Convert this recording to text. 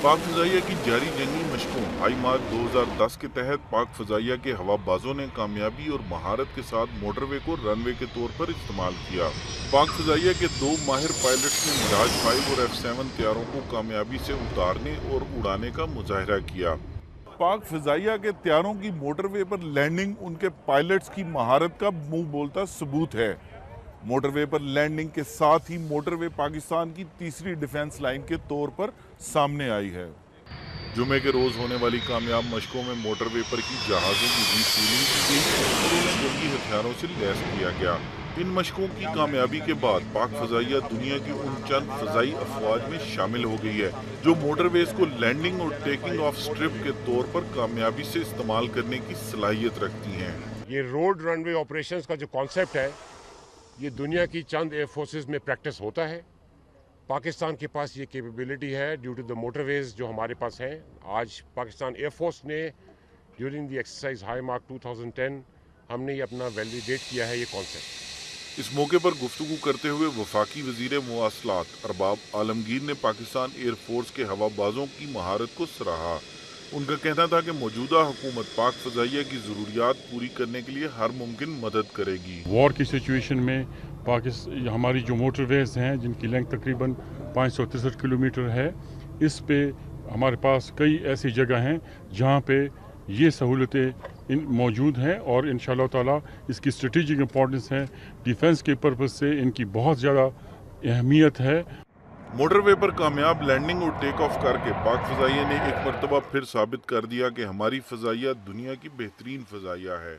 पाक फ़ज़ाइया की जारी जंगी मशकों हाई मार्क 2010 के तहत पाक फ़ज़ाइया के हवाबाजों ने कामयाबी और महारत के साथ मोटरवे को रनवे के तौर पर इस्तेमाल किया। पाक फ़ज़ाइया के दो माहिर पायलट्स ने मिराज 5 और F7 तैयारों को कामयाबी से उतारने और उड़ाने का मुजाहिरा किया। पाक फ़ज़ाइया के तैयारों की मोटरवे पर लैंडिंग उनके पायलट्स की महारत का मुंह बोलता सबूत है। मोटरवे पर लैंडिंग के साथ ही मोटरवे पाकिस्तान की तीसरी डिफेंस लाइन के तौर पर सामने आई है। जुमे के रोज होने वाली कामयाब मशकों में मोटरवे पर की जहाजों की रीफुलिंग की गई और उन्हें जंगी हथियारों से लैस किया गया। इन मशकों की कामयाबी के बाद पाक फ़ज़ाइया दुनिया की उन चंद फ़ज़ाई अफवाज में शामिल हो गई है जो मोटरवेज को लैंडिंग और टेकिंग ऑफ स्ट्रिप के तौर पर कामयाबी से इस्तेमाल करने की सलाहियत रखती हैं। ये रोड रनवे ऑपरेशंस का जो कॉन्सेप्ट है, ये दुनिया की चंद एयर फोर्सेस में प्रैक्टिस होता है। पाकिस्तान के पास ये कैपेबिलिटी है ड्यू टू द मोटरवेज जो हमारे पास हैं। आज पाकिस्तान एयर फोर्स ने during the exercise high mark 2010 हमने ये अपना वैलिडेट किया है ये कॉन्सेप्ट। इस मौके पर गुफ्तगू करते हुए वफाकी वजीर मुवासलात अरबाब आलमगीर ने पाकिस्तान एयर फोर्स के हवाबाजों की महारत को सराहा। उनका कहना था कि मौजूदा हुकूमत पाक फ़ज़ाइया की ज़रूरियात पूरी करने के लिए हर मुमकिन मदद करेगी। वॉर की सिचुएशन में हमारी जो मोटरवेज हैं जिनकी लेंथ तकरीबन 563 किलोमीटर है, इस पे हमारे पास कई ऐसी जगह हैं जहाँ पे ये सहूलतें मौजूद हैं और इंशाअल्लाह ताला इसकी स्ट्रेटेजिक इम्पोर्टेंस है। डिफेंस के पर्पज़ से इनकी बहुत ज़्यादा अहमियत है। मोटरवे पर कामयाब लैंडिंग और टेक ऑफ करके पाक फ़ज़ाइया ने एक मरतबा फिर साबित कर दिया कि हमारी फ़ज़ाइया दुनिया की बेहतरीन फ़ज़ाइया है।